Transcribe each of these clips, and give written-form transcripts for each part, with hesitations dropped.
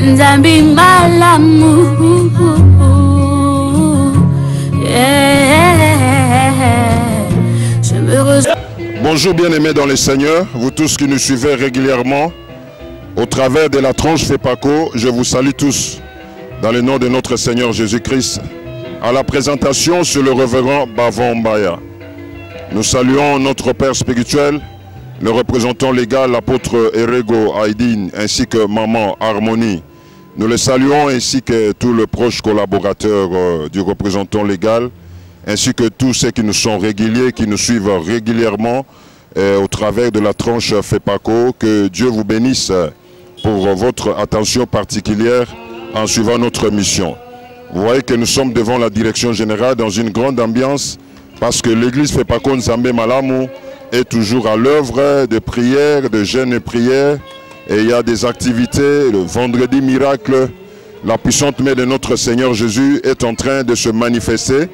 Nzambi malamu. Je me rejoins. Bonjour bien-aimés dans le Seigneur, vous tous qui nous suivez régulièrement au travers de la tranche FEPACO, je vous salue tous dans le nom de notre Seigneur Jésus-Christ. À la présentation sur le révérend Bavon Mbaya. Nous saluons notre Père spirituel, le représentant légal, l'apôtre Erego Aïdine, ainsi que Maman Harmonie. Nous le saluons ainsi que tous les proches collaborateurs du représentant légal, ainsi que tous ceux qui nous sont réguliers, qui nous suivent régulièrement au travers de la tranche FEPACO. Que Dieu vous bénisse pour votre attention particulière en suivant notre mission. Vous voyez que nous sommes devant la direction générale dans une grande ambiance parce que l'église FEPACO Nzambe Malamu est toujours à l'œuvre de prières, de jeûnes et prières. Et il y a des activités, le vendredi miracle, la puissante main de notre Seigneur Jésus est en train de se manifester.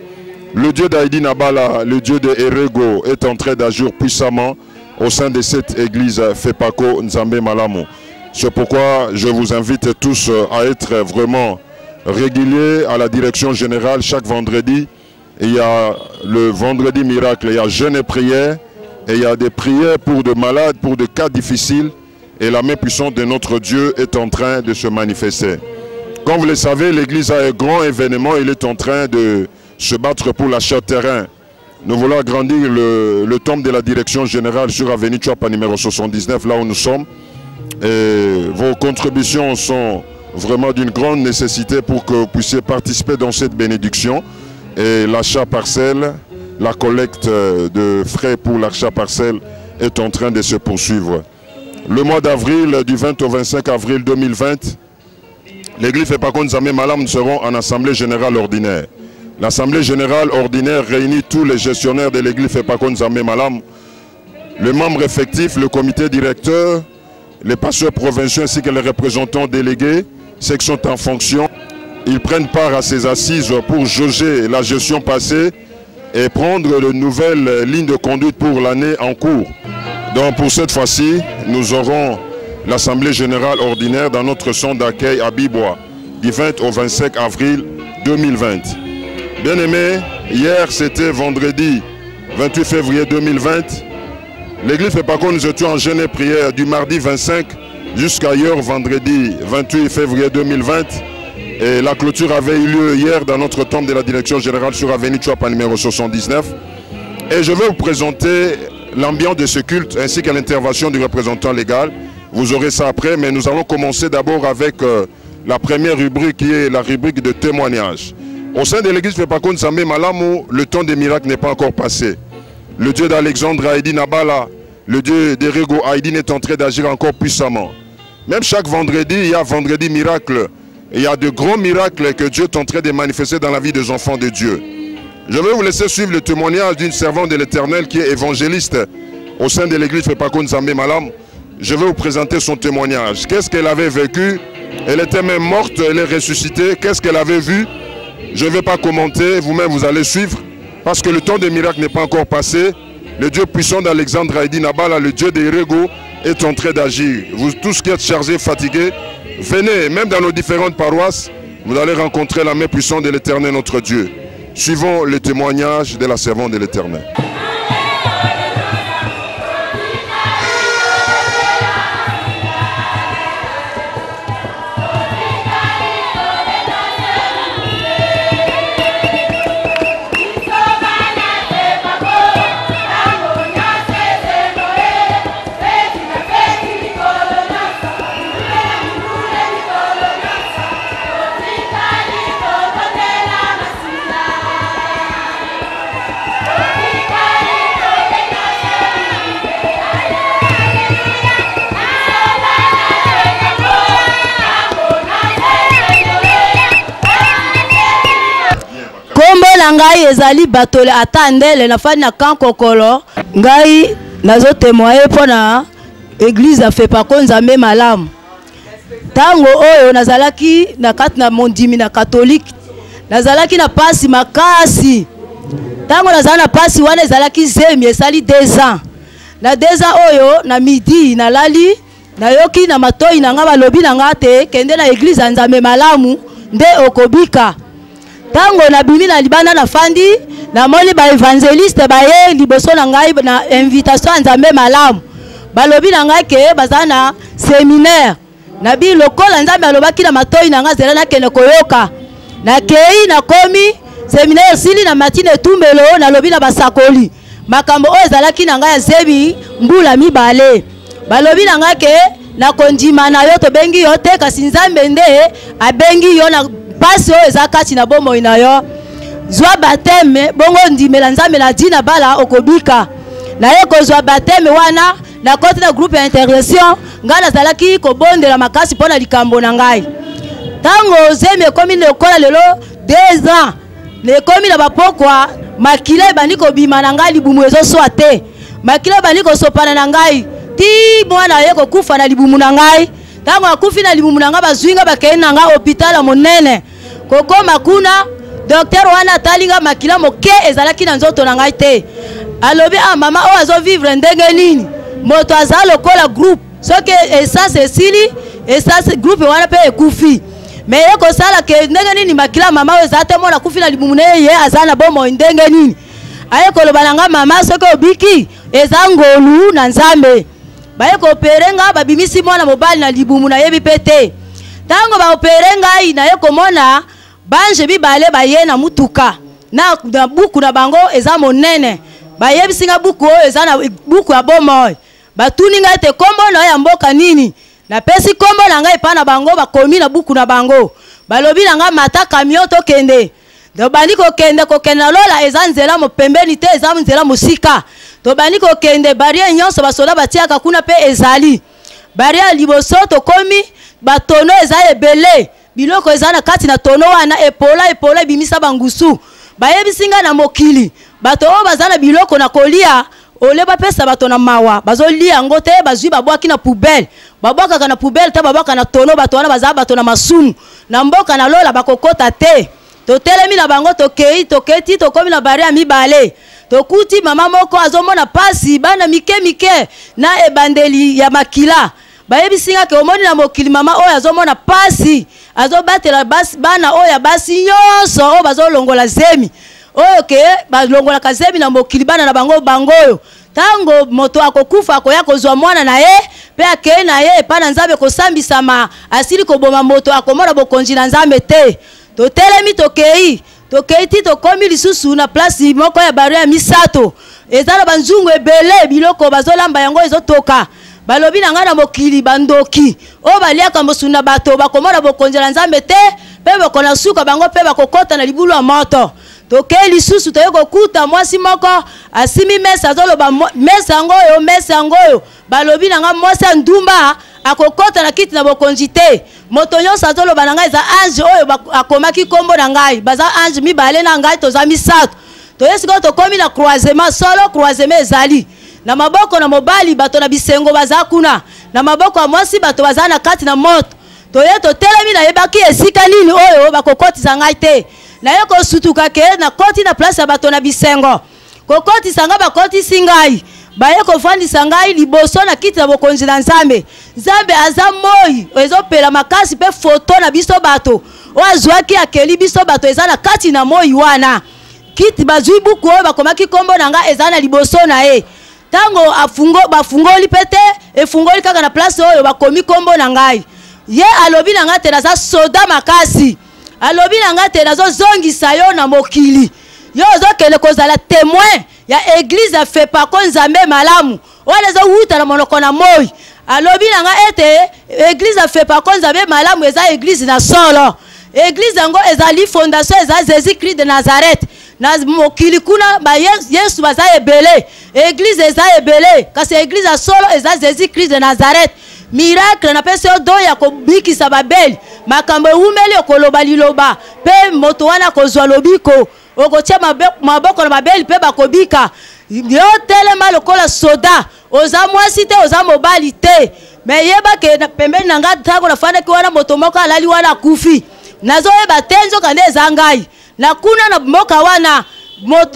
Le Dieu d'Aïdi Nabala, le Dieu de Erego est en train d'agir puissamment au sein de cette église FEPACO Nzambe Malamu. C'est pourquoi je vous invite tous à être vraiment réguliers à la direction générale chaque vendredi. Il y a le vendredi miracle, il y a jeûne et prière, et il y a des prières pour de malades, pour de cas difficiles, et la main puissante de notre Dieu est en train de se manifester. Comme vous le savez, l'église a un grand événement, il est en train de se battre pour l'achat de terrain. Nous voulons agrandir le temple de la direction générale sur avenue Tchouapa numéro 79, là où nous sommes. Et vos contributions sont vraiment d'une grande nécessité pour que vous puissiez participer dans cette bénédiction. Et l'achat parcelle, la collecte de frais pour l'achat parcelle est en train de se poursuivre. Le mois d'avril, du 20 au 25 avril 2020, l'église FEPACO Nzambe Malamu, nous serons en assemblée générale ordinaire. L'assemblée générale ordinaire réunit tous les gestionnaires de l'église FEPACO Nzambe Malamu, les membres effectifs, le comité directeur, les pasteurs provinciaux ainsi que les représentants délégués, ceux qui sont en fonction. Ils prennent part à ces assises pour jauger la gestion passée et prendre de nouvelles lignes de conduite pour l'année en cours. Donc pour cette fois-ci, nous aurons l'assemblée générale ordinaire dans notre centre d'accueil à Bibois, du 20 au 25 avril 2020. Bien aimés, hier c'était vendredi 28 février 2020. L'église FEPACO, nous étions en jeûne et prière du mardi 25 jusqu'à hier vendredi 28 février 2020. Et la clôture avait eu lieu hier dans notre temple de la direction générale sur avenue Tchouapa numéro 79. Et je vais vous présenter l'ambiance de ce culte ainsi que l'intervention du représentant légal. Vous aurez ça après, mais nous allons commencer d'abord avec la première rubrique qui est la rubrique de témoignage. Au sein de l'église FEPACO Nzambe Malamu, le temps des miracles n'est pas encore passé. Le Dieu d'Alexandre Aïdi Nabala, le Dieu d'Erego Aïdine est en train d'agir encore puissamment. Même chaque vendredi, il y a vendredi miracle. Et il y a de grands miracles que Dieu est en train de manifester dans la vie des enfants de Dieu. Je vais vous laisser suivre le témoignage d'une servante de l'Éternel qui est évangéliste au sein de l'église FEPACO Nzambe Malamu. Je vais vous présenter son témoignage. Qu'est-ce qu'elle avait vécu? Elle était même morte, elle est ressuscitée. Qu'est-ce qu'elle avait vu? Je ne vais pas commenter, vous-même vous allez suivre. Parce que le temps des miracles n'est pas encore passé. Le Dieu puissant d'Alexandre Aïdi Nabala, le Dieu d'Erego, est en train d'agir. Vous tous qui êtes chargés, fatigués, venez, même dans nos différentes paroisses, vous allez rencontrer la main puissante de l'Éternel, notre Dieu. Suivons le témoignage de la servante de l'Éternel. Ngai ezali batole atandele na fani na kankokolo ngai nazo témoigner pona église a FEPACO Nzambe Malamu tango oyo nazalaki na kati na mondimi na catholique nazalaki na pasi makasi tango nazala na pasi wana ezalaki zemi esali 2 ans na 2 ans oyo na midi nalali na yoki na matoi na nga balobi na nga te kende na église ya Nzambe malamu nde okobika. Tango na bimi na libanda na fandi na moni ba evangeliste baye liboso na ngai na invitation ya Nzambe malamu. Balobi na ngai ke bazana séminaire. Na bi lokola Nzambe alobaki na matoi na nga zela na kene koyoka. Na kei na komi séminaire sili na matine tumbelo na lobi na basakoli. Makambo oyo ezalaki na ngai ya zebi mbula mibale. Balobi na ngai ke na kondima na yo to bengi yo te kasi Nzambe nde abengi yo na pasi oyo ezakati na bomoi na yo. Zwa bateme bongo ndimela Nzambe na dina bala okobika. Na ye kozwa bateme wana na kote na groupe ya intercession nga nazalaki kobondela makasi pona likambo na ngai. Tango zemi ekomi lokola lelo 2 ans nekomi na bapokwa makila ebandi kobima na ngai libumu ezoswa te. Makila ebandi kosopana na ngai ti mwana ye kokufa na libumu na ngai. Tango akufi na libumu na ngai bazwinga bakei na ngai hôpital monene. Kokoma kuna docteur wana atalinga makila moke ezalaki na nzoto na ngai te. Alobi mama o azo vivre ndenge nini moto aza lokola groupe soki essence esili essence groupe wana pe ekufi me ye kosala ke ndenge nini makila mama o eza te mona kufi na libumu ne ye aza na bomo ndenge nini aye koloba na nga mama soki obiki eza ngolu na Nzambe baye koopere nga babimisi mwana mobali na libumu na yebi pe te. Tango baopere ngai na ye komona banje bibale baye na mutuka na buku na bango eza monene bayebisi nga buku oyo eza na buku ya bomoy. Batuni ngai te kombo na ya mboka nini na pesi kombo na ngai pa na bango bakomi na buku na bango. Balobi na nga mata camion to kende do bandi kokende lola eza nzela mopembeni te eza nzela musika to bandi kokende barrière nyonso basoda batiaka kuna pe ezali barrière liboso to komi batono eza ebele biloko eza na kati na tono wana epola bimisa bangusu bayebisinga na mokili bato o bazana biloko na kolia ole bapesa bato na mawa bazolia ngo te bazwi babwaki na poubelle babwaka na poubelle te babwaka na tono bato wana bazaba bato na masunu na mboka na lola bakokota te to telemi na bango toketi tokomi na barrière mibale tokuti mama moko azomona pasi bana mike na ebandeli ya makila bayebisinga ke omoni na mokili mama oyo azomona pasi azobatela bana oyo basi nyonso oyo bazolongola zemi oyo ke balongola kazemi na mokili bana na bangoyo tango moto akokufa akoya kozwa mwana na ye pe akei na ye pa na Nzambe kosambisama asili koboma moto akomona bokonzi na Nzambe te totelemi tokei ti tokomi lisusu na place moko ya barrière misato ezala banzungu ebele biloko bazolamba yango ezotoka balobi na nga na mokili bandoki o baliaka mosuna bato bakomona bokonzi na Nzambe te pe bakona suka bango pe bakokota na libulu ya moto. Tokei lisusu toye kokuta mwasi moko asimi mesa azoloba mesa ngoyo balobi na nga mwasi ndumba akokota na kiti na bokonzi te moto nyonso azoloba na ngai eza ange oyo akomaki kombo na ngai baza ange mibale na ngai toza misato toyesiko tokomi na croisement solo croisement ezali na maboko na mobali bato na bisengo baza kuna na maboko ya mwasi bato baza na kati na moto toye totelemi na yebaki esika nini oyo bakokotisa ngai te na ye kosutuka ke na koti na place ya bato na bisengo kokotisa nga bakotisi ngai baye kofandisa ngai liboso na kiti na bokonzi na Nzambe. Nzambe aza moi ezopela makasi pe foto na biso bato oazwaki akeli biso bato eza na kati na moi wana kiti bazwi buku oyo bakomaki kombo na nga eza na liboso na ye tango bafungoli pete efungoli kaka na place oyo bakomi kombo na ngai ye alobi na nga te naza soda makasi alobi na nga te nazozongisa yo na mokili yo ozokende kozala témoin ya église ya Fepako Nzambe malamu wana ezowuta na monoko na moi alobi na nga ete église ya Fepako Nzambe malamu eza église na solo église yango ezali fondation eza Jésus-Christ de Nazareth na mokili kuna ba Yesu baza ebele église eza ebele kasi église ya solo eza Jésus-Christ de Nazareth miracle na pese odoya kobikisa babeli makambo umeli okoloba liloba pe moto wana kozwa lobiko okotia maboko na babeli pe bakobika yo telema lokola soda oza mwasi te oza mobali te me yeba ke na pembeni na nga tango na fana ki wana moto moko alali wana kufi nazo yeba tenzo kande eza ngai na kuna na mboka wana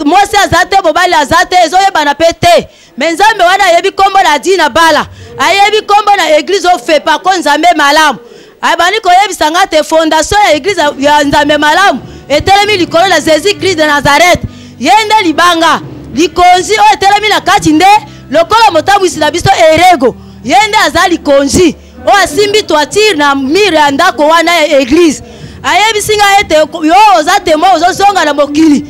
mwasi azate mobali azate ezo yeba na pe te me Nzambe wana yebi kombo na dina bala ayebi kombo na église o fait pas ko nzambe malamu abani ko yebisanga te fondation ya église ya nzambe malamu etelemi likolo na Jésus Christ de Nazareth yende libanga likonzi o etelemi na kati nde lokola motabwisi na biso erego yende azali konzi o asimbi toiture na mire ya ndako wana ya église ayebisinga ete yo oza temo ozozonga na mokili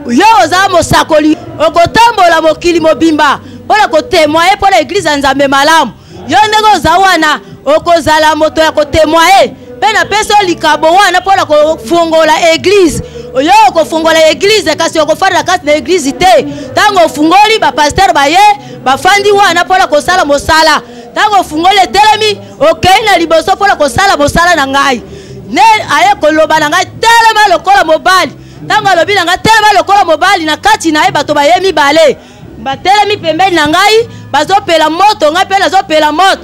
yo oza mosakoli okotambola mokili mobimba mpona kotemoye mpona église ya nzambe malamu yo ndenge oza wana okozala moto ya kotemoye mpe na pesa likabo wana mpona kofungola église yo okofungola église kasi okofanda kati na église te ntango ofungoli bapaster baye bafandi wana mpona kosala mosala ntango ofungoli etelemi okei na liboso mpona kosala mosala na ngai ne aye koloba na ngai telema lokola mobali ntango alobi na ngai telema lokola mobali na kati na ye bato baye mibale batelemi pembeni na ngai bazopela moto ngai mpe nazopela moto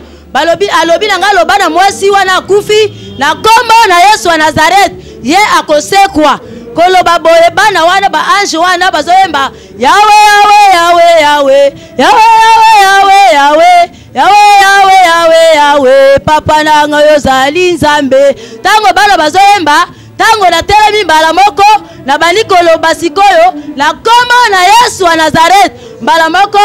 alobi na ngai loba na mwasi wana akufi na kombo na Yesu wa Nazareth ye akosekwa koloba boye bana wana ba ange wana bazoyemba yawe yawe yawe yawe yawe yawe yawe yawe yawe yawe yawe papa na ngayo zali nzambe tango bana bazoyemba tango na telemi mbala moko na banikolo basikoyo na kombo na Yesu wa Nazareth mbala moko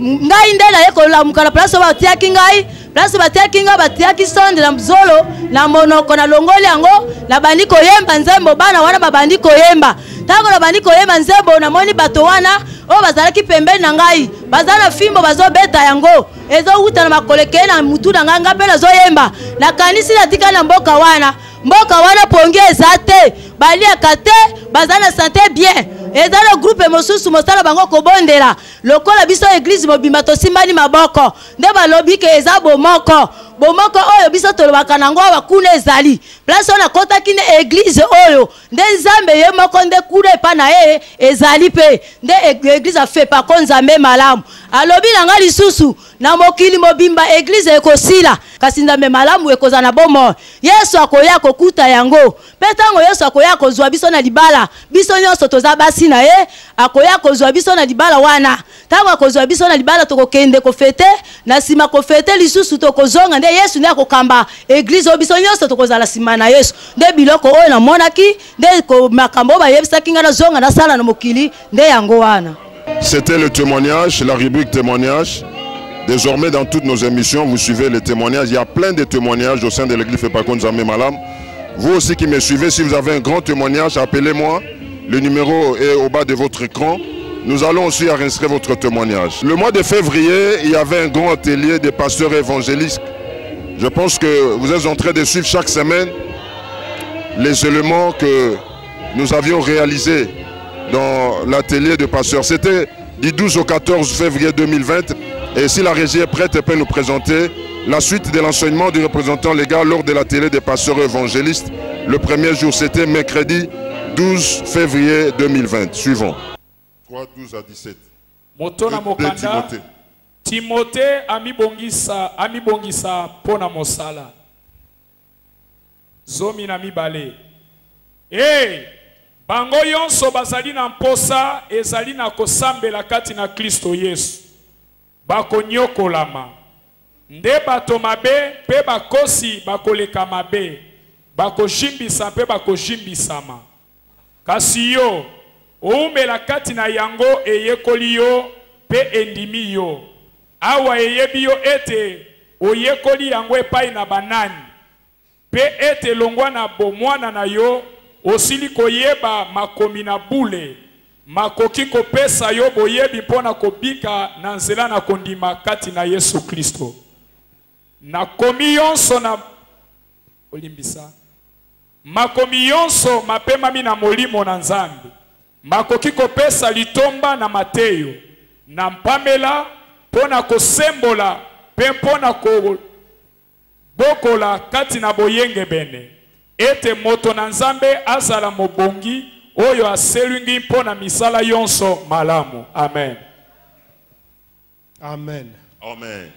ngai nde na yekola mukala place batiaki ngai place batiaki ngai batiaki sonde na mzolo na monoko na longoli yango na bandiko yemba nzembo bana wana babandiko yemba tango na bandiko yemba nzembo na moni bato wana o bazalaki pembeni na ngai bazana fimbo bazobeta yango ezo uta na makoleke na mutu na nganga pe nazo yemba na kanisi na tika na mboka wana pongi ezate baliaka te bazana santé bien ezana groupe mosusu mosala bango kobondela lokola biso église mobimba tosimbani maboko nde balobi ke eza bomoko oyo biso tolobaka nango bakuna ezali place ona kotaki ne église oyo nde nzambe ye moko nde kuna epa na ye ezali pe nde église afe pa ko nzambe malamu alobi na nga lisusu na mokili mobimba église ekosila kasi nzambe malamu ekoza na bomo Yesu akoya kokuta yango pe tango Yesu akoya kozwa biso na libala biso nyonso toza basi na ye akoya kozwa biso na libala wana tango akozwa biso na libala tokokende kofete na sima kofete lisusu tokozonga nde Yesu nde akokamba église oyo biso nyonso tokozala sima na Yesu nde biloko oyo namonaki nde makambo bayebisaki nga na zonga na sala na mokili nde yango wana. C'était le témoignage, la rubrique témoignage. Désormais, dans toutes nos émissions, vous suivez les témoignages. Il y a plein de témoignages au sein de l'église Fepako Nzambe Malamu. Vous aussi qui me suivez, si vous avez un grand témoignage, appelez-moi. Le numéro est au bas de votre écran. Nous allons aussi enregistrer votre témoignage. Le mois de février, il y avait un grand atelier des pasteurs évangélistes. Je pense que vous êtes en train de suivre chaque semaine les éléments que nous avions réalisés dans l'atelier de pasteurs. C'était du 12 au 14 février 2020. Et si la régie est prête, elle peut nous présenter la suite de l'enseignement du représentant légal lors de l'atelier des pasteurs évangélistes. Le premier jour, c'était mercredi 12 février 2020. Suivant. 3, 12 à 17. Motona Mokanda, Timothée amibongisa pona mosala. Zomi na mibale. Hey! Bango yonso bazali na mposa ezali na kosambela kati na Kristo Yesu. Bakonyokolama. Nde bato mabe pe bakosi bakoleka mabe. Bakojimbisa pe bakojimbisama. Kasi yo oumela kati na yango eyekoli yo pe endimi yo. Awa eyebi yo ete oyekoli yango epai na banani. Pe ete longwa na bomwana na yo osili koyeba makomi na bule. Makoki kopesa yo boyebi pona kobika na nzela na kondima kati na Yesu Kristo. Na komi yonso na olimbisa. Makomi yonso mapema mina molimo na nzambe. Makoki kopesa litomba na Mateyo. Na mpamela pona kosembola pe pona ko bokola kati na boyenge bene. Ete moto na nzambe azala mobongi oyo aselungi pona misala yonso malamu. Amen. Amen. Amen.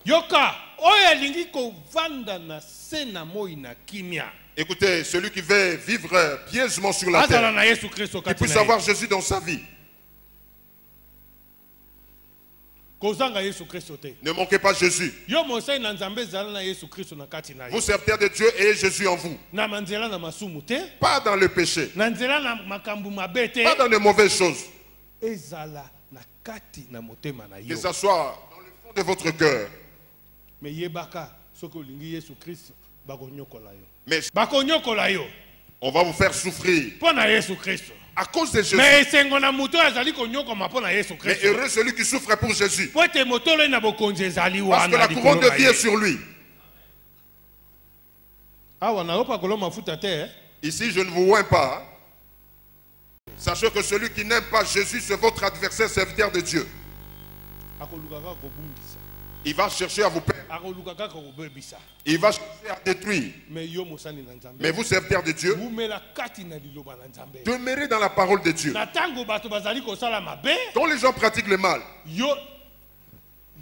Yoka, oyo alingi ko vanda na sena moi na kimia. Écoutez, celui qui veut vivre pieusement sur la terre, qui puisse avoir Jésus dans sa vie. kozanga Yesu Kristo te. Ne manquez pas Jésus. Yo mosai na nzambe zala na Yesu Kristo na kati na yo. Vous serviteurs de Dieu et Jésus en vous. Na manzela na masumu te. Pas dans le péché. Na nzela na makambu mabe te. Pas dans les mauvaises choses. Ezala na kati na motema na yo. Que ça soit dans le fond de votre cœur. Mais yebaka soko lingi Yesu Kristo bakonyokola yo. Mais Bakonyokola yo. on va vous faire souffrir. Pona Yesu Kristo. À cause de Jésus. Mais sengo na muto azali konyokoma pona Yesu Mais Kristo. heureux celui qui souffre pour Jésus. Pote motolo na bokonzi ezali Parce que wana. la couronne de vie est sur lui. Awa na opa kolo mafuta te. Ici, je ne vous vois pas. Sachez que celui qui n'aime pas Jésus, c'est votre adversaire, serviteur de Dieu. Akolukaka kobungisa. Il va chercher à vous perdre. Akolukaka kobebisa. Il va chercher à détruire. Mais yo mosani na nzambe. Mais vous, serviteurs de Dieu, Vous me la kati na liloba na nzambe. demeurez dans la parole de Dieu. Na tango bato bazali kosala mabe. Quand les gens pratiquent le mal, Yo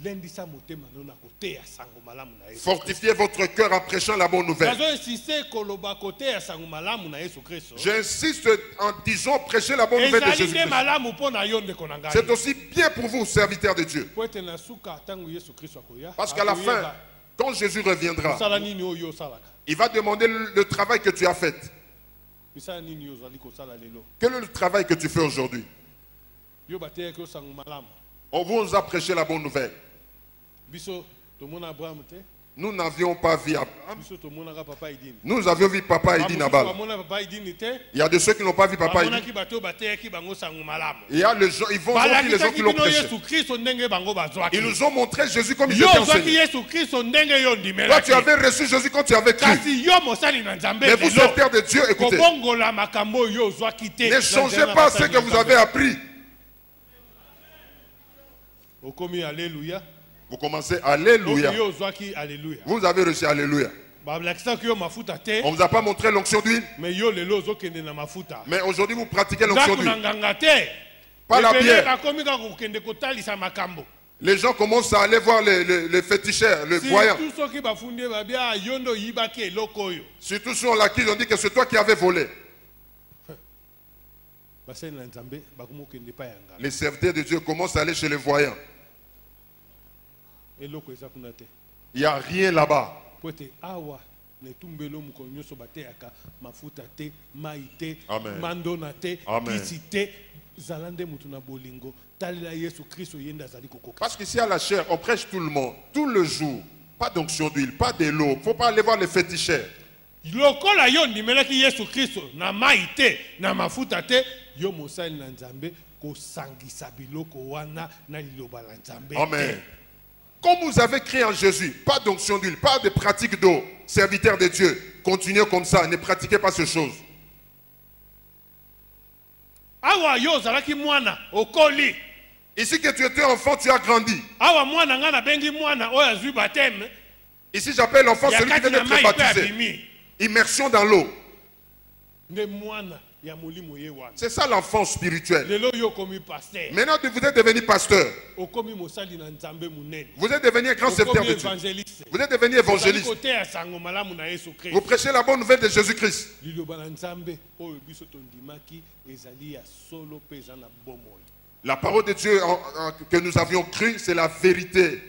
lendisa motema no na koteya sango malamu na Yesu. fortifiez votre cœur en prêchant la bonne nouvelle. Bazo insiste koloba koteya sango malamu na Yesu Kristo. J'insiste en disant prêcher la bonne nouvelle de Ezali Jésus. nde malamu pona yo ndeko na ngai. C'est aussi bien pour vous, serviteurs de Dieu. Po ete na suka tango Yesu Kristo akoya. Parce qu'à la fin, quand Jésus reviendra, sala nini oyo salaka. il va demander le travail que tu as fait. Misala nini yo zali kosala lelo. Quel est le travail que tu fais aujourd'hui? Yo bateya ko sango malamu. On vous a prêché la bonne nouvelle. Biso tomona Abraham te. Nous n'avions pas vu Abraham. Biso tomona ka papa idini. Nous avions vu Papa Idi Nabal. Tomona papa idini te. Il y a de ceux qui n'ont pas vu Papa Tomona Idi. ki bato bateya ki bango sango malamu. Il y a les gens, ils vont voir les gens qui l'ont prêché. Yesu Kristo ndenge bango bazwaki. Ils nous ont montré Jésus comme il Yo était zwaki enseigné. Yesu Kristo ndenge yo ndimela. Toi, tu avais reçu Jésus quand tu avais cru. Kasi yo mosali na nzambe. Mais vous, serviteurs de Dieu, écoutez, Kobongola makambo yo zwaki te. ne changez pas ce que vous avez appris. Okomi alléluia. Vous commencez Alléluia. Yo zwaki alléluia. Vous avez reçu Alléluia. Ba blakisa ki yo mafuta te. On ne vous a pas montré l'onction d'huile. Mais yo lelo zokende na mafuta. Mais aujourd'hui, vous pratiquez l'onction Ndaku na d'huile. nganga te. Pas la bière. Bakomi ka kokende kotalisa makambo. Les gens commencent à aller voir les féticheurs, les voyants. Si tous ceux qui bafundi babia yondo yibaki eloko yo. Surtout ceux là qui ont dit que c'est toi qui avais volé. Baseni na nzambe bakomo kende pa yanga. Les serviteurs de Dieu commencent à aller chez les voyants. Eloko eza kuna te. Il n'y a rien là-bas. Pote awa ne tumbelo mukonyoso bateyaka mafuta te, mai te, Amen. mandona te, Amen. kisi te, zalande mutu na bolingo, talela Yesu Kristo yenda zali kokoka. Parce qu'ici à la chair, on prêche tout le monde, tout le jour. Pas d'onction d'huile, pas de l'eau. Il ne faut pas aller voir les féticheurs. Lokola yo ndimelaki Yesu Kristo na mai te, na mafuta te, yo mosali na nzambe kosangisa biloko wana na liloba la nzambe. Amen. Comme vous avez créé en Jésus, pas d'onction d'huile, pas de pratique d'eau, serviteurs de Dieu, continuez comme ça, ne pratiquez pas ces choses. Awa yo zalaki mwana okoli. Ici que tu étais enfant, tu as grandi. Awa mwana ngana bengi mwana oya azwi bateme. Ici j'appelle l'enfant celui qui vient Yakati na d'être mai pe baptisé. abimi. Immersion dans l'eau. Nde mwana ya molimo ye wana. C'est ça l'enfant spirituel. Lelo yo komi pasteur. Maintenant vous êtes devenu pasteur. Okomi mosali na nzambe munene. Vous êtes devenu un grand serviteur Okomi de Dieu. évangéliste. Vous êtes devenu évangéliste. Kote ya sango malamu na Yesu Vous Kristo. prêchez la bonne nouvelle de Jésus-Christ. Liloba na nzambe oyo biso tondimaki ezali ya solo pe eza na bomoi. La parole de Dieu que nous avions cru, c'est la vérité.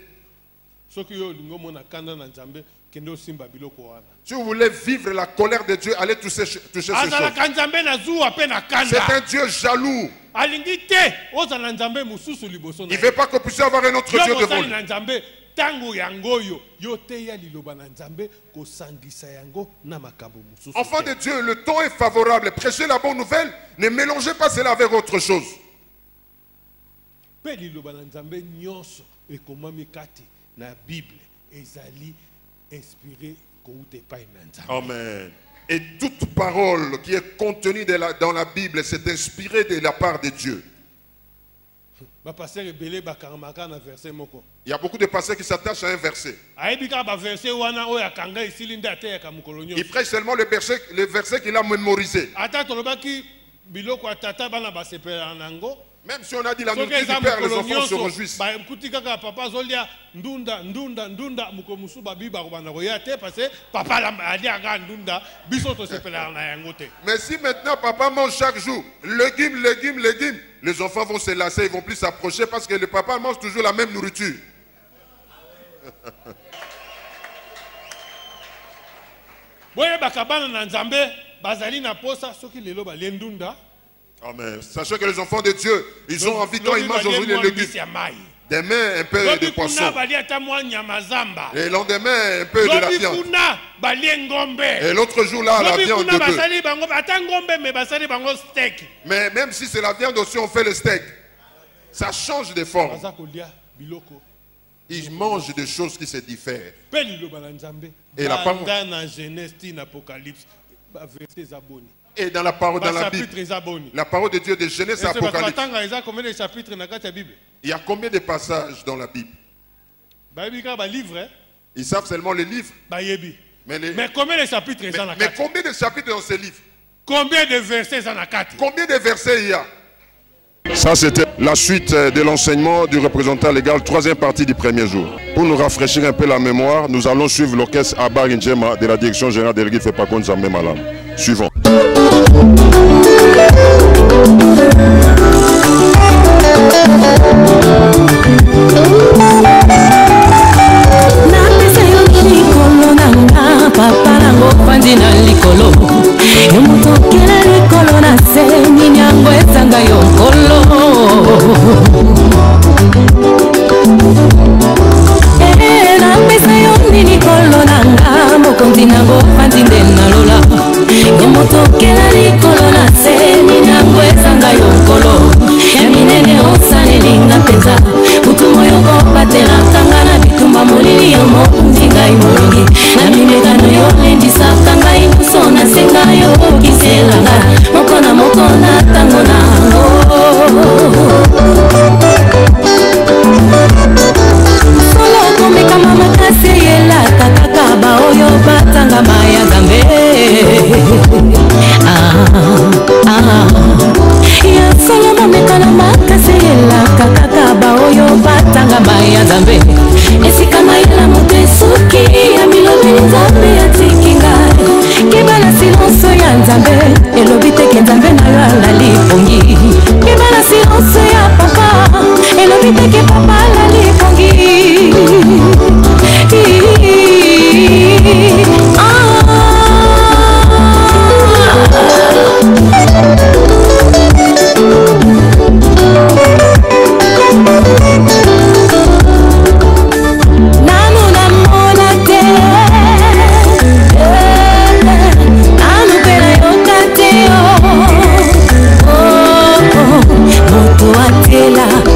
Soki yo lingo mona kanda na nzambe kende osimba biloko wana. Si vous voulez vivre la colère de Dieu, allez toucher ces choses. Azalaka nzambe na zuwa pe na C'est kanda. un Dieu jaloux. Alingi te ozala nzambe mususu liboso na. Il ne veut pas que vous puissiez avoir un autre Dieu Yo devant mosali lui. na nzambe tango yango yo yo teya liloba na nzambe kosangisa yango na makambo mususu. Enfant de Dieu, le temps est favorable. Prêchez la bonne nouvelle. Ne mélangez pas cela avec autre chose. Pe liloba na nzambe nyonso ekomami kati na Bible ezali inspiré kouta epai na nzambe. Amen. Et toute parole qui est contenue dans la Bible, c'est inspiré de la part de Dieu. Ba pasteur ebele bakangamaka na verset moko. Il y a beaucoup de pasteurs qui s'attachent à un verset. Ayebi ka ba verset wana oyo akanga esili nde ateyaka mokolo nyonso. Il prêche seulement le verset qu'il a mémorisé. Ata tolobaki biloko atata bana basepela nango. Même si on a dit la Soki nourriture eza du Père, les mokolo enfants se nyonso réjouissent. bakuti kaka papa azolia ndunda mokolo mosusu babiba kobanda koya te parce que papa aliaka ndunda biso tosepelaka na yango te. Mais si maintenant papa mange chaque jour légumes, les enfants vont se lasser, ils ne vont plus s'approcher parce que le papa mange toujours la même nourriture. Amen. Sachez que les enfants de Dieu, ils ont envie, quand ils mangent aujourd'hui les légumes, demain un peu de poisson, et le lendemain un peu de la viande, et l'autre jour là la viande de bœuf. Mais même si c'est la viande aussi, on fait le steak. Ça change de forme. Ils mangent des choses qui se diffèrent. Et la parole, et dans la parole, dans la Bible, la parole de Dieu de Genèse à Apocalypse, il y a combien de passages dans la Bible? Ils savent seulement les livres. Mais combien de chapitres dans ces livres? Combien de versets Combien de versets il y a? Ça, c'était la suite de l'enseignement du représentant légal, troisième partie du premier jour. Pour nous rafraîchir un peu la mémoire, nous allons suivre l'orchestre Abar Njema de la direction générale de l'Église Fepako Nzambe Malam. Suivons. Papa nango pandi na likolo yomutokela likolo na se minyango ezanga yonkolo na pesa yoni likolo nanga mokonzi nango pandi nde nalola yomutokela likolo na se minyango ezanga yonkolo ya minene osanelinga mpenza butu moyo kopatela kanga na bitumba molili ya mokonzi ngai molongi na mimekano yo lendisaka ngai nyonso nasenga yo kiselanga moko na moko na ntango nango solo komekama makasi eyelaka kaka baoyo batanga maya nzambe ya solo momekana makasi eyelaka kaka baoyo batanga maya nzambe esika mayela moto esuki ya milobi nzambe atiki ngai kebala silonso ya nzambe elobi teke nzambe na yo alali pongi kebala silonso ya papa elobi teke papa alali pongi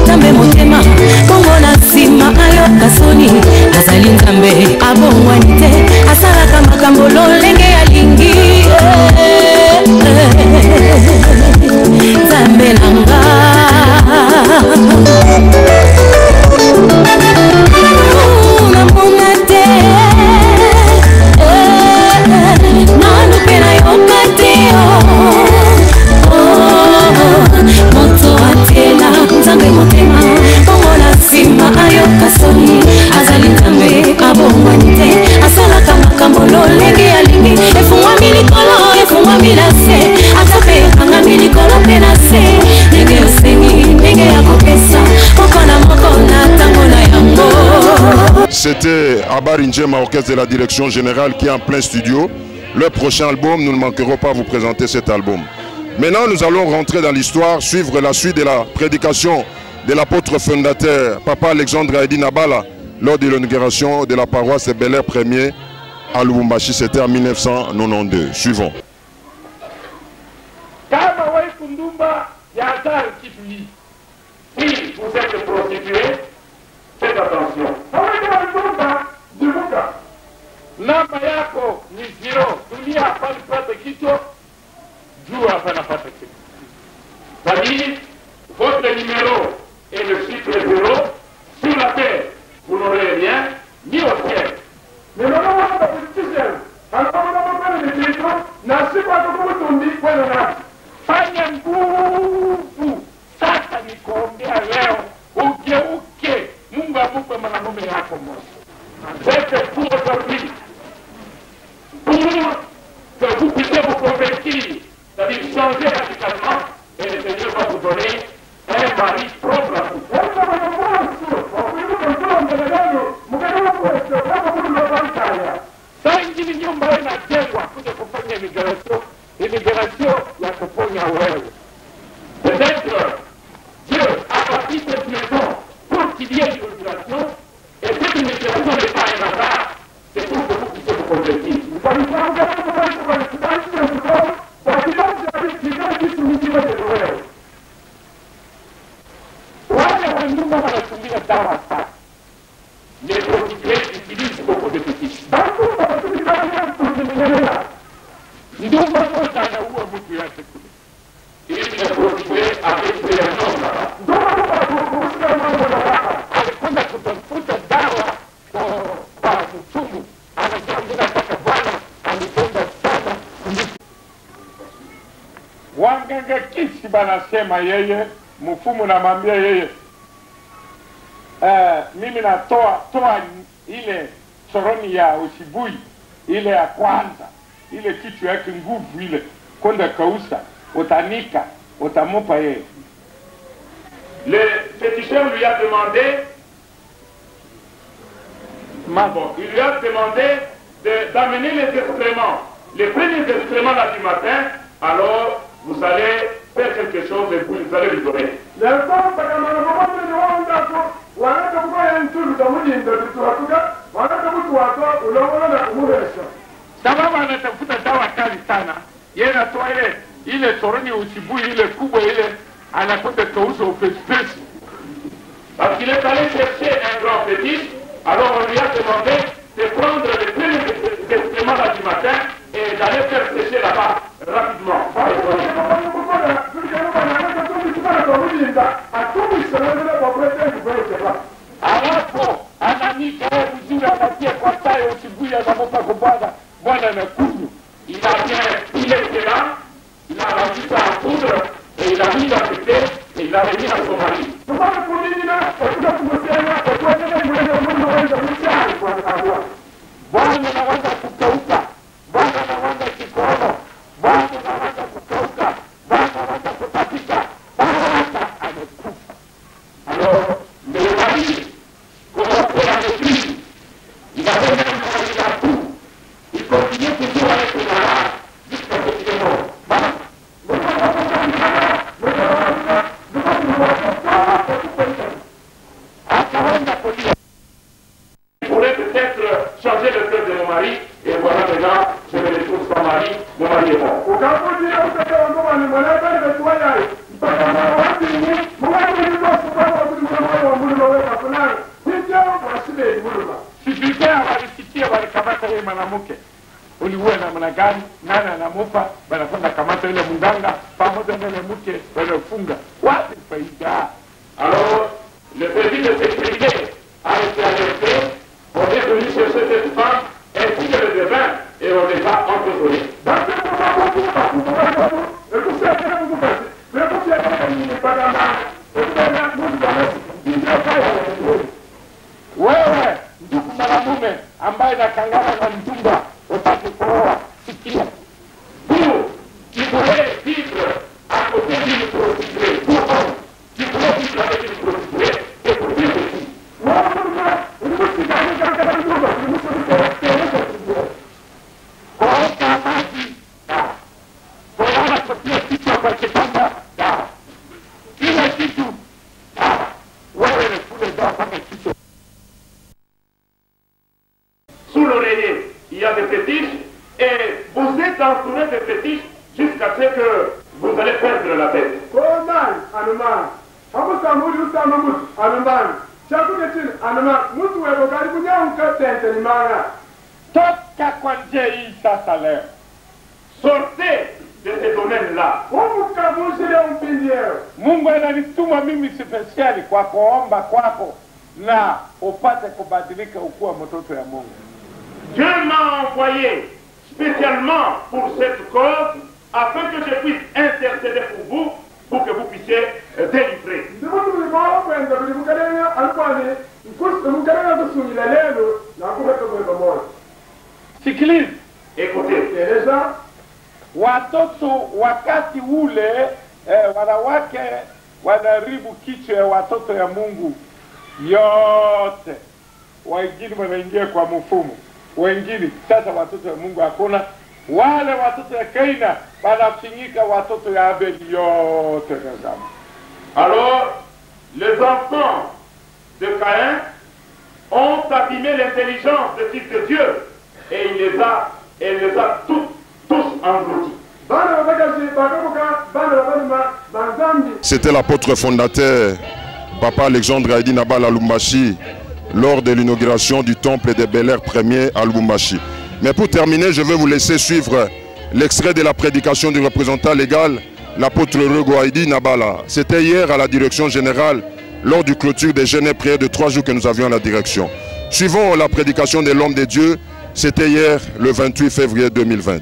nzambe motema bongo na nsima ayoka soni azali nzambe abongwani te asalaka makambo lolenge alingi nzambe nanga namona te nanu mpe nayoka te moto atela nzambe motema bongo na nsima ayoka soni azali nzambe abongwani te asalaka makambo lolenge alingi efungwami likolo efungwami na se ata mpe ekangami likolo mpe na se ndenge osengi ndenge ya kopesa moko na moko na ntango na yango. C'était Abar Njema, orchestre de la direction générale qui est en plein studio. Le prochain album, nous ne manquerons pas vous présenter cet album. Maintenant, nous allons rentrer dans l'histoire, suivre la suite de la prédication de l'apôtre fondateur, Papa Alexandre Haïdi Nabala, lors de l'inauguration de la paroisse Bel Air Premier à Lubumbashi. C'était en 1992. Suivons. Si vous êtes prostitué, faites attention. Namba yako ni 0. Dunia hapana pata kitu. Jua hapana pata kitu. C'est-à-dire, votre numéro est le chiffre 0. Sur la terre, vous n'aurez rien, ni au ciel. Mais non, c'est ciel. Alors, on va le titre. N'a pas de vous dit, fanya nguvu. Sasa nikuombea leo ugeuke, Mungu akupe mwanamume yako mmoja. C'est pour aujourd'hui, pour que vous puissiez vous convertir, c'est-à-dire changer radicalement, et le Seigneur va vous donner prostituées utilisent beaucoup de petits. Ndio mambo anaua mtu yake kule. Ili prostituée avec des noms là. Alikwenda kutafuta dawa kwa mfumu. Anasema nataka bwana alipenda sana. Wanganga kisi banasema yeye, mfumu namwambia yeye, mimi natoa ile soroni ya usibui, ile ya kwanza, ile kitu yake nguvu ile, kwenda kausa, utanika, utamupa yeye. Le féticheur lui a demandé, il lui a demandé d'amener les excréments, les premiers excréments là du matin, alors vous allez faire quelque chose et vous allez lui donner. Sababu anatafuta dawa kali sana, yeye anatoa ile soroni usibui ile kubwa ile, anakwenda kauza upesi. Parce qu'il est allé chercher un grand fétiche, alors on lui a demandé de prendre les premiers excréments là du matin et d'aller faire sécher là-bas rapidement. Alafu ananika vizuri, anatia kwa tayo usibuya anamopa kwa bwana na kunywa. Il était là, il a rendu ça en poudre et il a mis à côté et il a remis à son mari. Bwana anaanza kukauka, bwana anaanza kikono, bwana anaanza kukauka, bwana anaanza kutapika, bwana amekufa. Alors, le mari, comment avec lui, il a donné un coup, il continue toujours avec le malade jusqu'à ce qu'il est mort. Il pourrait peut-être changer le cœur de mon mari, et voilà maintenant, je me retrouve sans mari, mon mari est mort. Si vijana walisikia walikamata yeye mwanamke, uliuwe namna gani, nani anamupa, wanakwenda kamata yule mganga pamoja na yule mke wanafunga. Wapi faida? Alors, le service de sécurité a été arrêté, on est venu chercher cette femme, ainsi que le devin, et on les a emprisonnés. Wewe ndugu mwanamume ambaye nakangana na mjumba upate kuoa, sikia. Tu pourrais vivre à côté d'une prostituée. Tu pourrais vivre avec une prostituée et pour vivre ici. Sous l'oreiller, il y a des fétiches et vous êtes entouré de fétiches jusqu'à ce que vous allez perdre la tête. Toka kwa njia hii sasa leo. Sortez de ces domaines-là. Mungu ananituma mimi spesiali kwa kuomba kwako na upate kubadilika ukuwa mtoto ya Mungu. Dieu m'a envoyé spécialement pour cette cause afin que je puisse intercéder pour vous pour que vous puissiez délivrer. Sikiliza, écoutez. Watoto wakati ule wanawake wanaribu kichwa ya watoto ya Mungu yote. Wengine wanaingia kwa mfumo, wengine sasa watoto ya Mungu hakuna. Wale watoto ya Kaina wanafinyika watoto ya Abeli yote nazama. Alors les enfants de Caïn ont abîmé l'intelligence des fils de Dieu et il les a tous engloutis. C'était l'apôtre fondateur, Papa Alexandre Haïdi Nabala Lumbashi, lors de l'inauguration du temple des Bel Air premier à Lubumbashi. Mais pour terminer, je vais vous laisser suivre l'extrait de la prédication du représentant légal, l'apôtre Rego Haïdi Nabala. C'était hier à la direction générale, lors du clôture des jeûnes et prières de 3 jours que nous avions à la direction. Suivons la prédication de l'homme de Dieu. C'était hier, le 28 février 2020.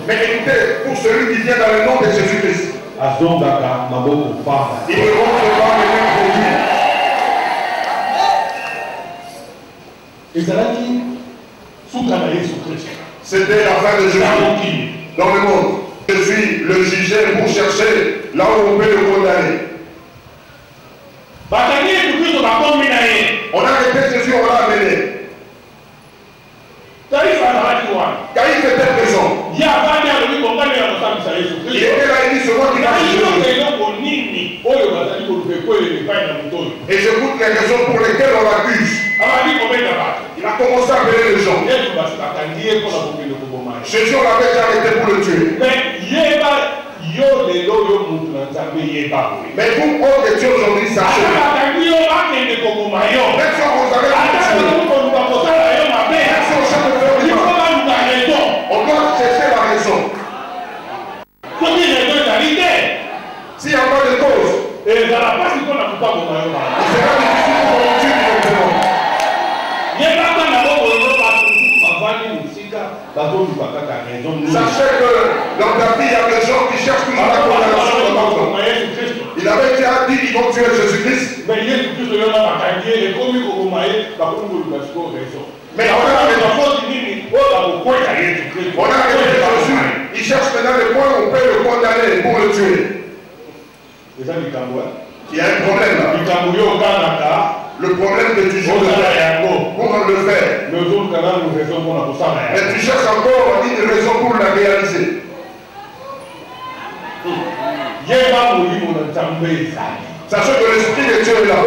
Mais écoutez, pour celui qui vient dans le nom de Jésus-Christ, il ne rentre pas les mêmes produits. C'était la fin de Jésus dans le monde. Je suis le jugé pour chercher là où on peut le condamner. On a arrêté Jésus, on l'a amené. Caïphe était présent. Il était là, il dit c'est moi qui l'a jugé. Et je goûte les raisons pour lesquelles on l'accuse. Il a commencé à appeler les gens. Jésus, on l'avait déjà arrêté pour le tuer. Mais vous, oh que Dieu aujourd'hui, sachez. Même si vous avez on doit chercher la raison. S'il n'y a pas de cause, il sera difficile pour tuer directement. Sachez que dans ta vie, il y a des gens qui cherchent toujours la condamnation de l'autre. Il avait déjà dit qu'ils vont tuer Jésus-Christ. Mais on a arrêté Jésus. Il cherche maintenant le point où on peut le condamner pour le tuer. Il y a un problème là. Le problème que tu cherches pour le faire. Mais tu cherches encore une raison pour la réaliser. Sachez que l'esprit de Dieu est là.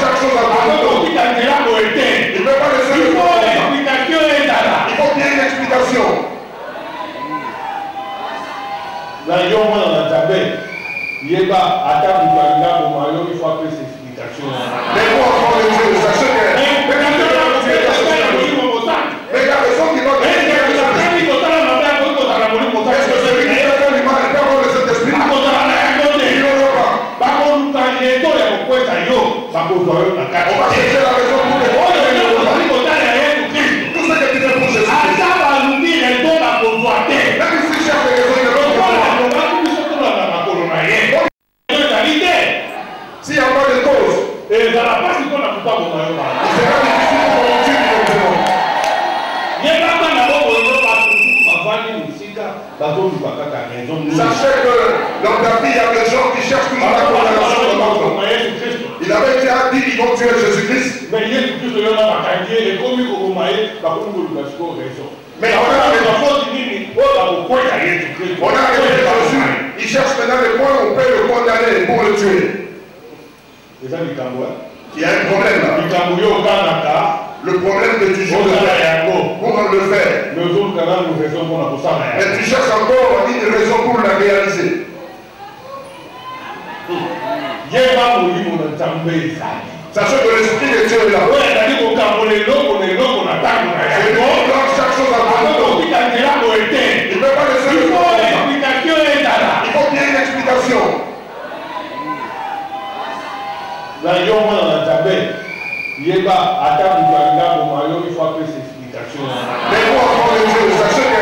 Chaque chose a son temps. Il ne peut pas laisser le temps. Il faut qu'il y ait une explication. Mais pour enfants de Dieu, sachez que mais il y a raison qui doit être. Est-ce que celui qui fait du mal peut avoir le Saint-Esprit? Il n'aura pas. On va chercher la raison pour les tout ce que tu fais pour Jésus. Même si cherche les raisons de l'autre. S'il n'y a pas de cause, il sera difficile pour Dieu sachez que dans ta vie, il y a des gens qui cherchent toujours la condamnation de l'autre. Il avait déjà dit qu'ils vont tuer Jésus-Christ. Mais on a arrêté Jésus. Il cherche maintenant le point où on peut le condamner pour le tuer. Il y a un problème là. Le problème que tu cherches pour le faire. Mais tu cherches encore une raison pour la réaliser. Sachez que l'esprit de Dieu est là. Chaque chose a son temps. Il ne peut pas laisser le temps. Il faut qu'il y ait une explication. Mais pour enfants de Dieu, sachez que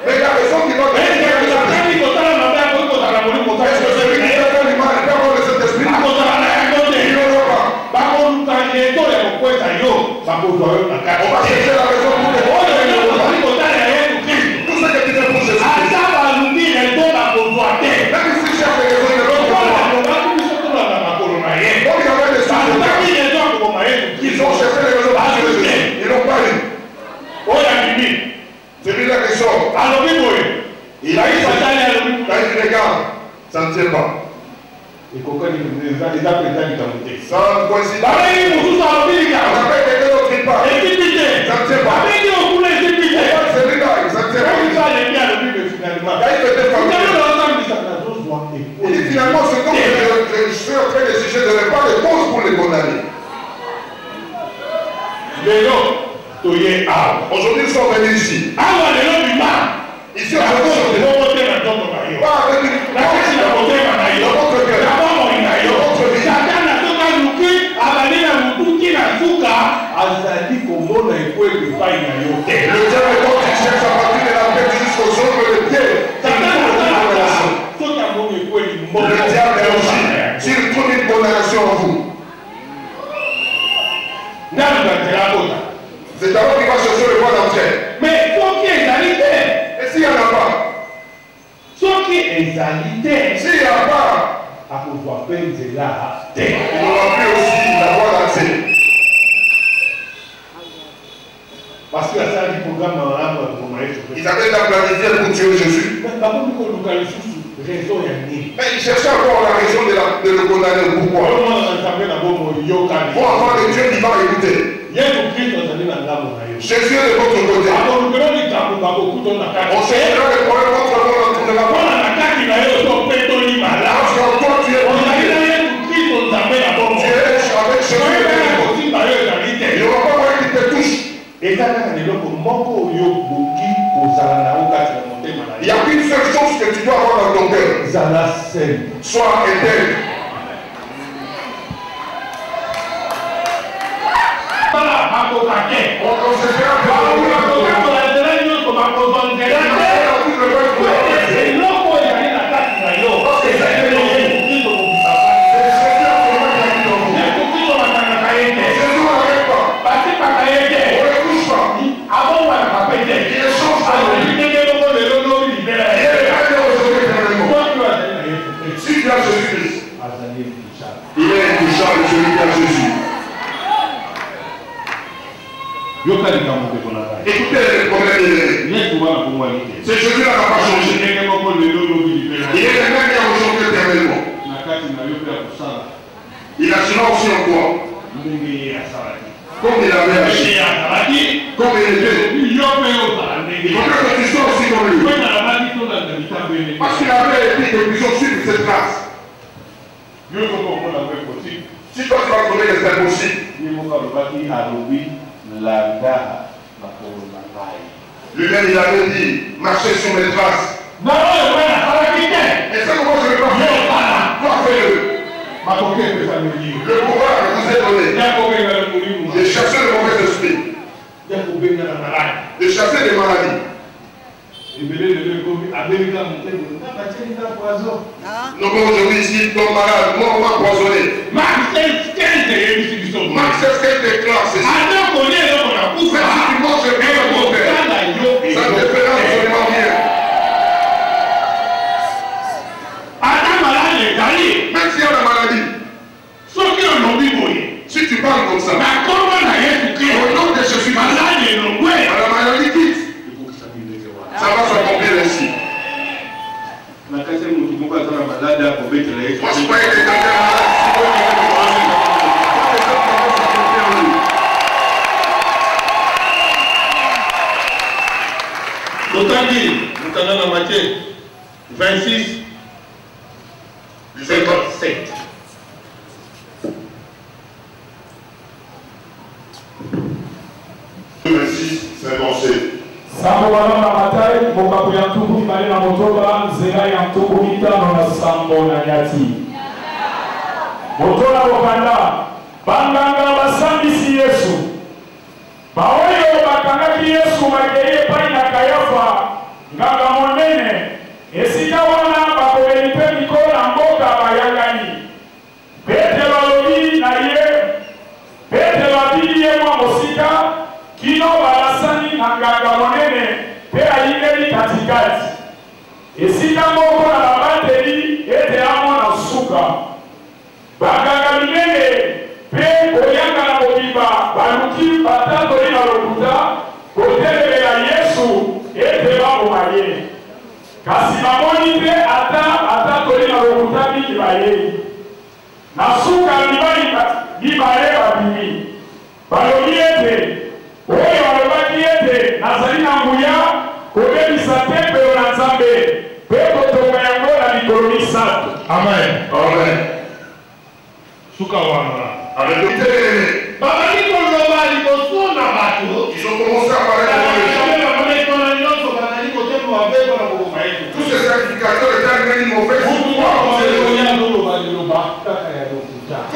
mais il y a raison qui doit être. Est-ce que celui qui fait du mal peut avoir le Saint-Esprit? Il n'aura pas. On va chercher la raison pour les tout ce que tu fais pour Jésus. Même si cherche les raisons de l'autre. Ils ont cherché les raisons pour Jésus. Ils n'ont pas eu. Celui-là qui sort. Il a eu regarde. Ça ne tient pas. Sans coïncidence. On appelle quelqu'un d'autre qui parle. Ça ne tient pas. Celui-là, ça ne tient pas. Il dit finalement, ce que je suis en train d'exiger de ne pas de cause pour les condamner. Aujourd'hui, nous sommes venus ici. Ici, pas avec une le diable, quand il cherche à partir de la tête jusqu'aux ongles de pied, le diable est aussi. S'il trouve une condamnation en vous, c'est d'abord qu'il va chercher le point d'entrée. Mais et s'il n'y en a pas? S'il n'y a pas, il n'aura plus aussi la voie d'accès. Parce qu'il a ça du programme ils avaient la planifié pour tuer Jésus. Mais il cherchait encore la raison de le condamner. Pourquoi? Pour avoir des dieux qui vont écouter. Jésus est de votre côté. On cherchera le problème contre le monde entre la mort. Parce que toi tu es avec Jésus. Il n'y aura pas moyen qui te touche. Il n'y a qu'une seule chose que tu dois avoir dans ton cœur. Sois éternel. On se fera gens de celui à Jésus. Écoutez les problèmes. C'est Jésus là qui n'a pas changé. Il est le même qui a aujourd'hui éternellement. Il agira aussi en toi. Comme il avait agi. Comme il était. Il faudrait que tu sois aussi comme lui. Parce qu'il avait été que nous sommes suivre cette trace. Si toi tu vas trouver que c'est impossible. Lui-même il avait dit, marchez sur mes traces. Et c'est comment je ne vais pas faire. Toi fais-le. Le pouvoir vous est donné de chasser le mauvais esprit, de chasser les maladies. Nous aujourd'hui ici, ton malade, moi on m'a poisonné. Marc 16 déclare ceci. Si tu manges bien mon père, ça te fera absolument bien. Même s'il y a la maladie, si tu parles comme ça, au nom de Jésus, la maladie quitte. Ça va s'accomplir ainsi. Moi je croyais que quelqu'un L'autant dit, nous avons dans Matthieu 26, 57. Sambo wana na matai, mokapu ya ntuku mibale na motoba, zera ya ntuku mitano na sambo na nyati. Motola bokanda, banganga basambisi Yesu. Baoyo bakangaki Yesu makeye pai na Kayafa, nganga monene. Esika wana bakobelipe mikola mboka bayangani. Petelo alobi na ye, Petelo abili ye mwa mosika, kino balasani na nganga monene pe ayingeli katikati. Esika moko na babateli ete amona suka. Banganga minene pe koyanga na mobimba baluki batatoli na lokuta kotelemela Yesu ete babomaye. Kasi bamoni pe atatoli na lokuta mingi bayei. Na suka mibale babimi. Balobi ete oyo alobaki ete nazali na nguya kobebisa tempelo na Nzambe mpe kotonga yango na mikolo misato. Amen. Amen. Suka wana. Avec babaki koloba liboso na bato. ils ont commencé à parler de les gens. Tous ces sacrificateurs étaient arrivés mauvais. Tout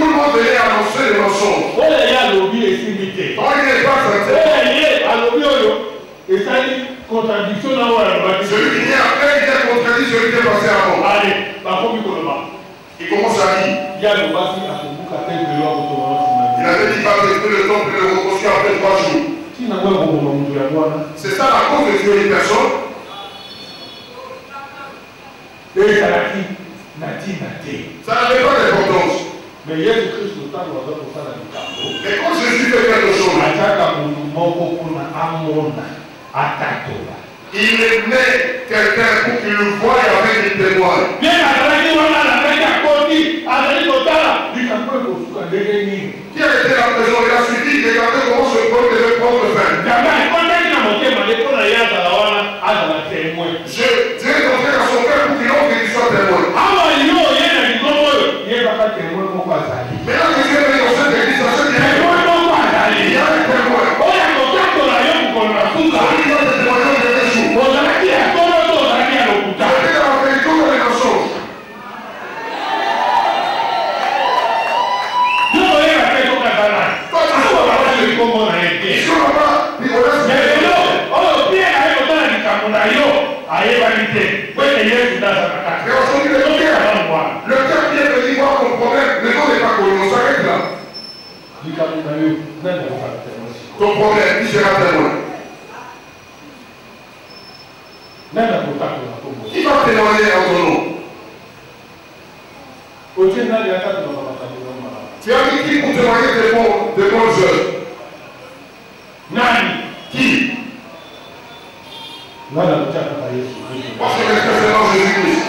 le monde venait annoncer les mensonges. Quand il n'est pas celui qui vient après, il a contredit celui qui est passé avant. Il commence à dire. Il avait dit pas que le temple le reconstruire après 3 jours. C'est ça la cause de tuer une personne. Ça n'avait pas d'importance. Mais quand Jésus fait quelque chose, il met quelqu'un pour qu'il le voie avec des témoins. Qui a été à la prison, il a suivi, regardez comment ce peuple devait prendre fin. Dieu est entré dans son cœur pour qu'il entre et qu'il soit témoin. Mais là, Jésus est venu dans cette église, dans cette église. Il y a un témoin. Celui qui a des témoignages de Jésus. C'était la vérité dans les mensonges. Ils sont là-bas, ils connaissent bien. Mais aujourd'hui, le cœur qui est venu voir ton problème, le nom n'est pas connu, on s'arrête là. Ton problème, qui sera témoin? Qui va témoigner en ton nom? Tu as mis qui pour témoigner de bonnes œuvres? Nani? Qui? Parce que les précédents Jésus-Christ.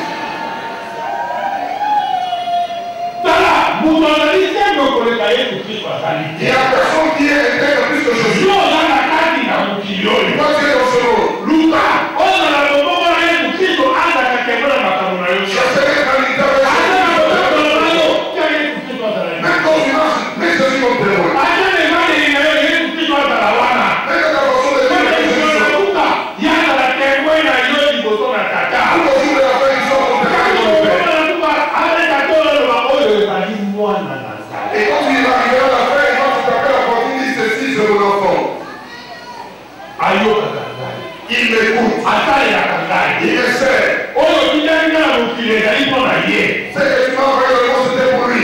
Il y a personne qui est intègre plus que Jésus. Moi, tu es dans ce monde. Je serai candidat avec même quand tu marches, mais Jésus comme témoin. Et quand tu vas arriver à la fin, quand tu t'appelles à partir de ceci, c'est mon enfant. Il m'écoute. Il essaie. C'est que tu m'as envoyé dans le monde, c'était pour lui.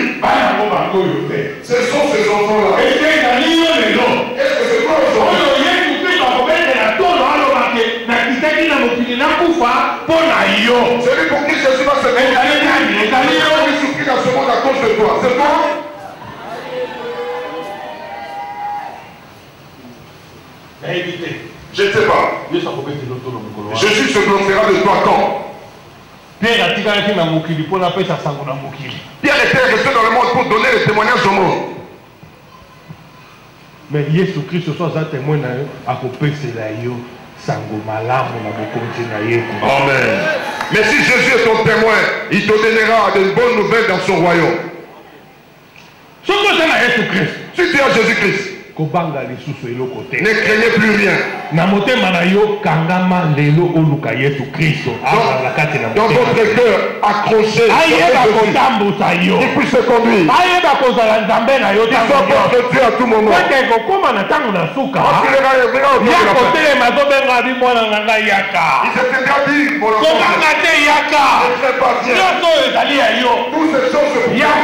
Ce sont ces enfants-là. Est-ce que c'est quoi aujourd'hui? Celui pour qui Jésus va se mettre. Il va souffrir dans ce monde à cause de toi. C'est toi? Je ne sais pas. Jésus se glorifiera de toi quand? Pierre était resté dans le monde pour donner le témoignage au monde. Mais Jésus Christ soit un témoin à couper Amen. Mais si Jésus est ton témoin, il te donnera de bonnes nouvelles dans son royaume. Si tu as Jésus-Christ, ne craignez plus rien. Dans votre cœur, accroché, il puisse se conduire. Il soit votre Dieu à tout moment. Parce qu'il il s'était dit pour le toutes ces choses viens.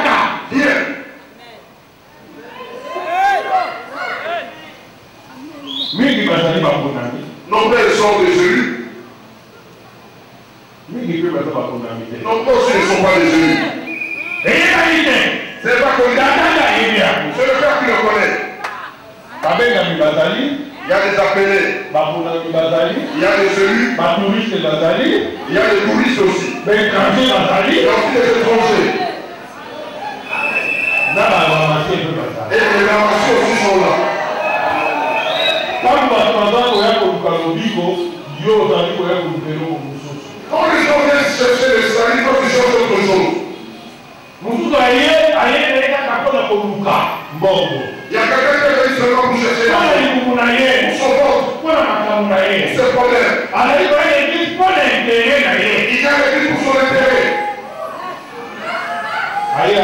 Nos pères sont des élus. Nos pères aussi ne sont pas des élus. C'est pas connu. C'est le père qui le connaît. Il y a des appelés. Il y a des élus. Il y a des touristes aussi. Il y a aussi des étrangers. Et les ramassis aussi sont là. Quand les gens viennent chercher les salis, quand ils cherchent autre chose. Il y a quelqu'un qui est venu seulement pour chercher la pour son ventre, pour ses problèmes. Il y a l'église pour son intérêt. Il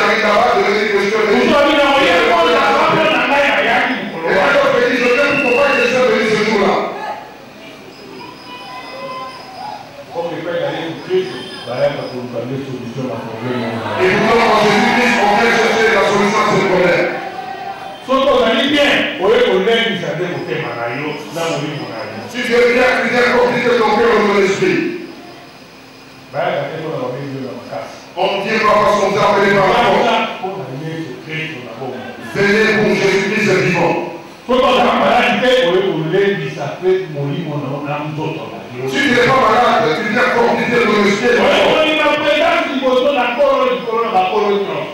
arrive là-bas de venir questionner. Et alors, je dis, je sais pourquoi je suis venu ce jour-là. Et pourtant, quand Jésus-Christ, on vient chercher la solution à ce problème. Si tu es bien chrétien, compliqué ton cœur et ton esprit. On ne dit pas parce qu'on t'a appelé par la porte. Venez pour Jésus-Christ est vivant. Si tu n'es pas malade, tu viens profiter de l'esprit.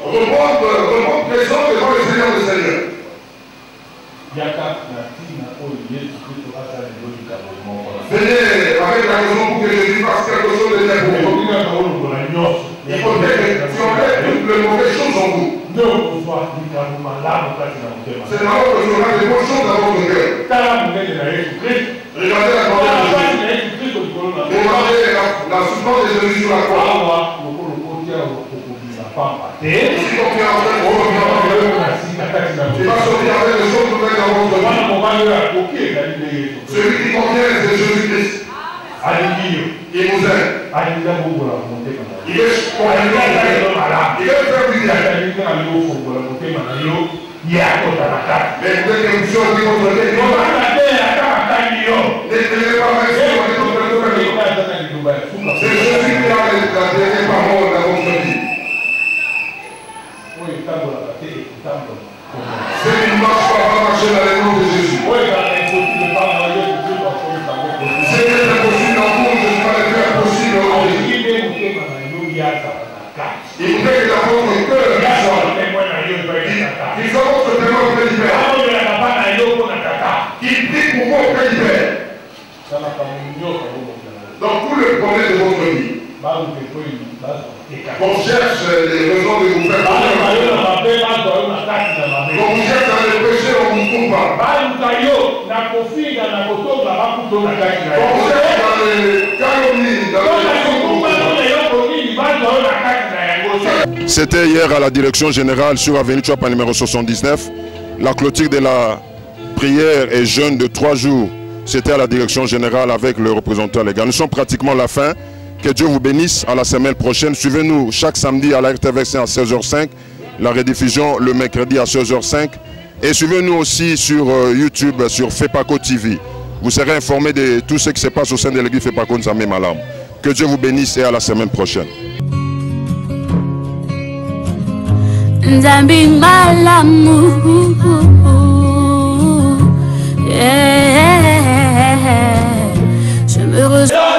Remonte présent devant le Seigneur des Seigneurs. Venez avec la raison pour que Jésus fasse quelque chose de bien pour vous. Il faut que si on met toutes les mauvaises choses en vous. C'est là que tu auras des bonnes choses dans votre cœur. Regardez la gloire de Jésus. Regardez la souffrance de Jésus sur la croix. Et si on fait un peu, il va sortir avec des choses nouvelles dans votre vie. Celui qui convient, c'est Jésus-Christ. Il nous aime. Il veut faire plaisir. Mais dès que vous sortez votre vie, n'essayez pas dans tous les problèmes de votre vie. On cherche les raisons de vous faire peur. Quand vous êtes dans les péchés, on vous coupe pas. Quand vous êtes dans les calomnies, C'était hier à la direction générale sur Avenue Chouapa numéro 79. La clôture de la prière et jeûne de 3 jours. C'était à la direction générale avec le représentant légal. Nous sommes pratiquement à la fin. Que Dieu vous bénisse. À la semaine prochaine. Suivez-nous chaque samedi à la RTVC à 16h05. La rediffusion le mercredi à 16h05. Et suivez-nous aussi sur YouTube, sur FEPACO TV. Vous serez informés de tout ce qui se passe au sein de l'église FEPACO Nzambe Malam. Que Dieu vous bénisse et à la semaine prochaine. Nzambe Malamu, je me ressens.